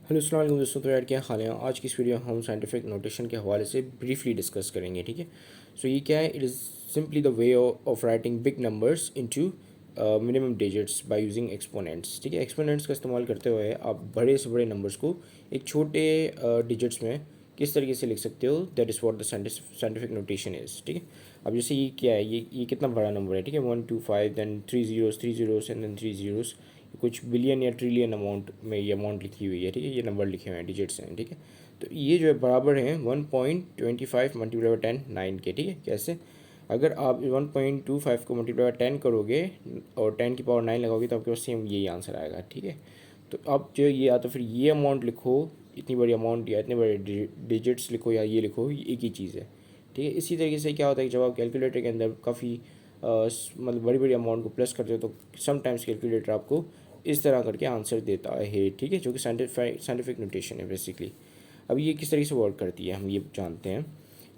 Hello अस्सलाम वालेकुम दोस्तों। तो यार क्या हाल है। आज की इस वीडियो में हम साइंटिफिक नोटेशन के हवाले से ब्रीफली डिस्कस करेंगे। ठीक है। सो ये क्या है, it is simply the way of writing big numbers into minimum digits by using exponents. ठीक है, एक्सपोनेंट्स का इस्तेमाल करते हुए आप बड़े से बड़े नंबर्स को एक छोटे डिजिट्स में किस तरीके से लिख सकते हो, that is what the scientific notation is. ठीक है। अब जैसे ये क्या है, ये कितना बड़ा नंबर है। ठीक है, 125 than three zeros and then three zeros. कुछ बिलियन या ट्रिलियन अमाउंट में ये अमाउंट लिखी हुई है। ठीक है, ये नंबर लिखे हुए हैं, डिजिट्स हैं। ठीक है, तो ये जो है बराबर है 1.25 मल्टीप्लाई बाई 10 9 के। ठीक है, कैसे, अगर आप 1.25 को मल्टीप्लाई बाई 10 करोगे और 10 की पावर 9 लगाओगे तो आपके पास सेम यही आंसर आएगा। ठीक है, तो अब जो ये या तो फिर ये अमाउंट लिखो, इतनी बड़ी अमाउंट या इतने बड़े डिजिट्स लिखो, या ये लिखो, ये एक ही चीज़ है। ठीक है, इसी तरीके से क्या होता है कि जब आप कैलकुलेटर के अंदर काफ़ी मतलब बड़ी बड़ी अमाउंट को प्लस करते हो तो समटाइम्स कैलकुलेटर आपको इस तरह करके आंसर देता है। ठीक है, जो कि साइंटिफिक नोटेशन है बेसिकली। अब ये किस तरीके से वर्क करती है हम ये जानते हैं।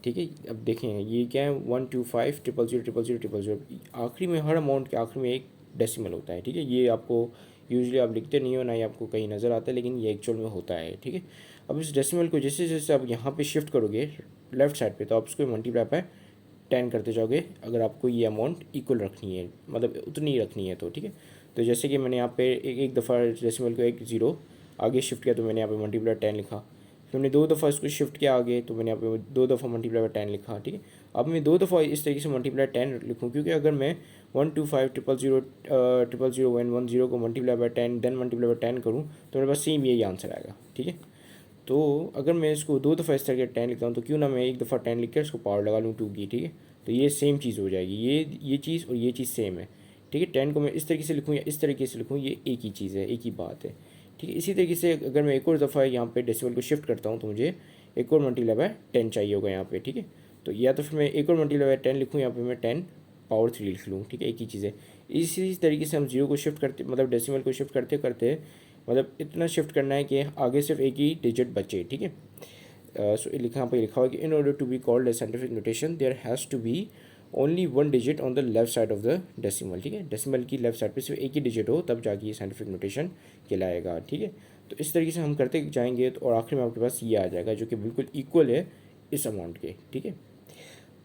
ठीक है, अब देखें ये क्या है, 125 triple zero triple zero triple zero, आखिरी में हर अमाउंट के आखिरी में एक डेसिमल होता है। ठीक है, ये आपको यूजुअली आप लिखते नहीं हो, ना ही आपको कहीं नज़र आता है, लेकिन ये एक्चुअल में होता है। ठीक है, अब इस डेसिमल को जैसे जैसे आप यहाँ पे शिफ्ट करोगे लेफ्ट साइड पे, तो आप उसको मल्टीप्लाई बाय 10 करते जाओगे, अगर आपको ये अमाउंट इक्वल रखनी है, मतलब उतनी ही रखनी है तो। ठीक है, तो जैसे कि मैंने यहाँ पे एक दफ़ा डेसिमल को एक ज़ीरो आगे शिफ्ट किया तो मैंने यहाँ पे मल्टीप्लाई 10 लिखा। फिर मैंने दो दफ़ा इसको शिफ्ट किया आगे तो मैंने यहाँ पे दो दफ़ा मल्टीप्लाई बाय 10 लिखा। ठीक है, अब मैं दो दफ़ा इस तरीके से मल्टीप्लाई 10 लिखूँ, क्योंकि अगर मैं 125 triple zero triple zero one one zero को multiply by 10 then multiply by 10 करूँ तो मेरे पास सेम यही आंसर आएगा। ठीक है, तो अगर मैं इसको दो दफ़ा इस तरह के 10 लिखता हूँ तो क्यों ना मैं एक दफ़ा 10 लिख कर इसको पावर लगा लूँ 2 की। ठीक है, तो ये सेम चीज़ हो जाएगी, ये चीज़ और ये चीज़ सेम है। ठीक है, 10 को मैं इस तरीके से लिखूँ या इस तरीके से लिखूँ, ये एक ही चीज़ है, एक ही बात है। ठीक है, इसी तरीके से अगर मैं एक और दफ़ा यहाँ पे डेसिमल को शिफ्ट करता हूँ तो मुझे एक और मल्टीप्लाई बाय 10 चाहिए होगा यहाँ पे। ठीक है, तो या तो फिर मैं एक और मल्टीप्लाई बाय 10 लिखूँ, यहाँ पे मैं 10 पावर 3 लिख लूँ। ठीक है, एक ही चीज़ है। इसी तरीके से हम जीरो को शिफ्ट करते, मतलब डेसिमल को शिफ्ट करते करते, मतलब इतना शिफ्ट करना है कि आगे सिर्फ एक ही डिजिट बचे। ठीक है, सो यहाँ पर लिखा हुआ है कि in order to be called a scientific notation there has to be only one digit on the left side of the decimal. ठीक है, डेसिमल की लेफ्ट साइड पे सिर्फ एक ही डिजिट हो तब जाके ये साइंटिफिक नोटेशन कहलाएगा। ठीक है, तो इस तरीके से हम करते जाएंगे तो और आखिर में आपके पास ये आ जाएगा जो कि बिल्कुल इक्वल है इस अमाउंट के। ठीक है,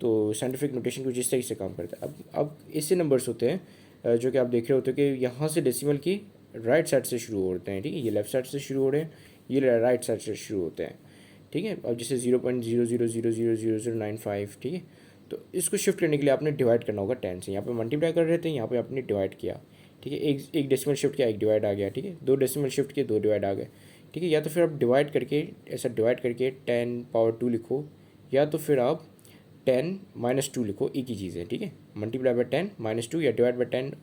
तो साइंटिफिक नोटेशन कुछ इस तरीके से काम करता है। अब ऐसे नंबर्स होते हैं जो कि आप देख रहे होते हो कि यहाँ से डेसिमल की राइट साइड से शुरू होते हैं। ठीक है, ये लेफ्ट साइड से शुरू हो रहे हैं, ये राइट साइड से शुरू होते हैं। ठीक है, अब जैसे 0.00000095। ठीक है, तो इसको शिफ्ट करने के लिए आपने डिवाइड करना होगा 10 से। यहाँ पे मल्टीप्लाई कर रहे थे, यहाँ पे आपने डिवाइड किया। ठीक है, एक डेसिमल शिफ्ट किया, एक डिवाइड आ गया। ठीक है, दो डेसिमल शिफ्ट किए, दो डिवाइड आ गए। ठीक है, या तो फिर आप डिवाइड करके ऐसा डिवाइड करके 10 पावर 2 लिखो, या तो फिर आप 10 - 2 लिखो, एक ही चीज़ है। ठीक है, मल्टीप्लाई बाय 10 - 2 या डिवाइड बाय 10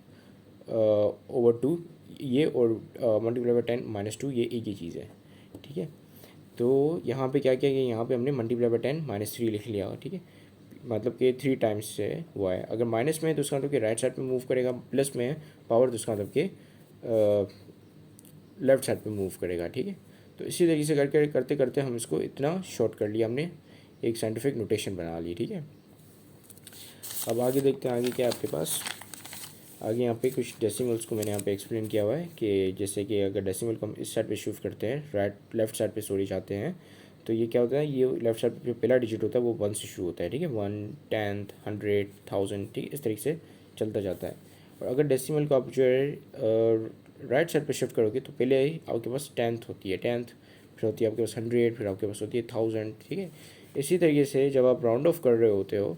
ओवर 2, ये और मल्टीप्लाई बाय 10 - 2 ये एक ही चीज़ है। ठीक है, तो यहाँ पे क्या किया कि यहाँ पे हमने मल्टीप्लाई बाय 10 - 3 लिख लिया। ठीक है, मतलब कि 3 टाइम्स से हुआ है। अगर माइनस में है तो उसका मतलब कि राइट साइड पे मूव करेगा, प्लस में है पावर तो उसका मतलब कि लेफ्ट साइड पे मूव करेगा। ठीक है, तो इसी तरीके से करके करते करते हम इसको इतना शॉर्ट कर लिया हमने, एक साइंटिफिक नोटेशन बना ली। ठीक है, अब आगे देखते हैं आगे क्या है आपके पास। आगे यहाँ पे कुछ डेसिमल्स को मैंने यहाँ पे एक्सप्लेन किया हुआ है कि जैसे कि अगर डेसिमल को हम इस साइड पे शिफ्ट करते हैं, लेफ्ट साइड पे सॉरी जाते हैं, तो ये क्या होता है, ये लेफ्ट साइड पे जो पहला डिजिट होता है वो 1 से शुरू होता है। ठीक है, 1 10 100 1000। ठीक है, इस तरीके से चलता जाता है। और अगर डेसिमल को आप जो है राइट साइड पे शिफ्ट करोगे तो पहले ही आपके पास 10th होती है, 10th, फिर होती है आपके पास 100, फिर आपके पास होती है 1000। ठीक है, इसी तरीके से जब आप राउंड ऑफ कर रहे होते हो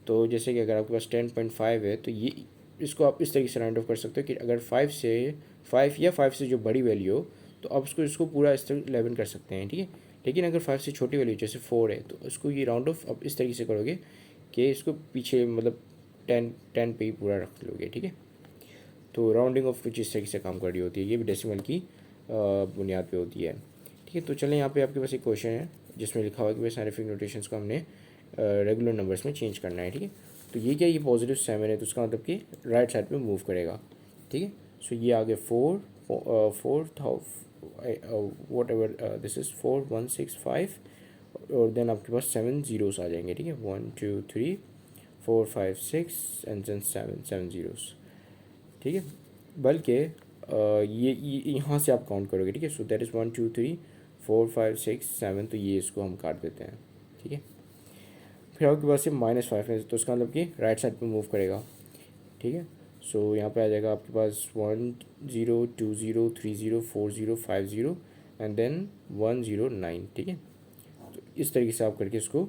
तो जैसे कि अगर आपके पास 10.5 है तो ये इसको आप इस तरीके से राउंड ऑफ कर सकते हो कि अगर 5 या 5 से जो बड़ी वैल्यू हो तो आप इसको पूरा इस तरह 11 कर सकते हैं। ठीक है, लेकिन अगर 5 से छोटी वैल्यू जैसे 4 है तो उसको ये राउंड ऑफ आप इस तरीके से करोगे कि इसको पीछे मतलब 10 पे ही पूरा रख लोगे। ठीक है, तो राउंडिंग ऑफ कुछ इस तरीके से काम कर रही होती है, ये भी डेसिमल की बुनियाद पे होती है। ठीक है, तो चलें यहाँ पे आपके पास एक क्वेश्चन है जिसमें लिखा हुआ है कि भाई साइंटिफिक नोटेशंस को हमने रेगुलर नंबर्स में चेंज करना है। ठीक है, तो ये क्या, ये पॉजिटिव 7 है तो उसका मतलब कि राइट साइड पे मूव करेगा। ठीक है, सो ये आगे 4 वॉट एवर दिस इज़ 4165, और देन आपके पास 7 जीरोस आ जाएंगे। ठीक है, 1 2 3 4 5 6 एंड देन 7 जीरोस। ठीक है, बल्कि ये यहाँ से आप काउंट करोगे। ठीक है, सो दैट इज़ 1 2 3 4 5 6 7, तो ये इसको हम काट देते हैं, ठीक है। फिर आपके पास है -5 में, तो उसका मतलब कि राइट साइड पे मूव करेगा, ठीक है। सो यहाँ पे आ जाएगा आपके पास 1 0 2 0 3 0 4 0 5 0 एंड देन 1 0 9, ठीक है। तो इस तरीके से आप करके इसको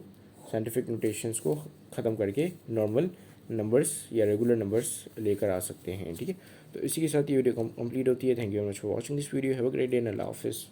साइंटिफिक नोटेशंस को ख़त्म करके नॉर्मल नंबर्स या रेगुलर नंबर्स लेकर आ सकते हैं, ठीक है। तो इसी के साथ ये वीडियो कंप्लीट होती है। Thank you very much for watching this video. Have a great day and अल्लाह हाफिज़।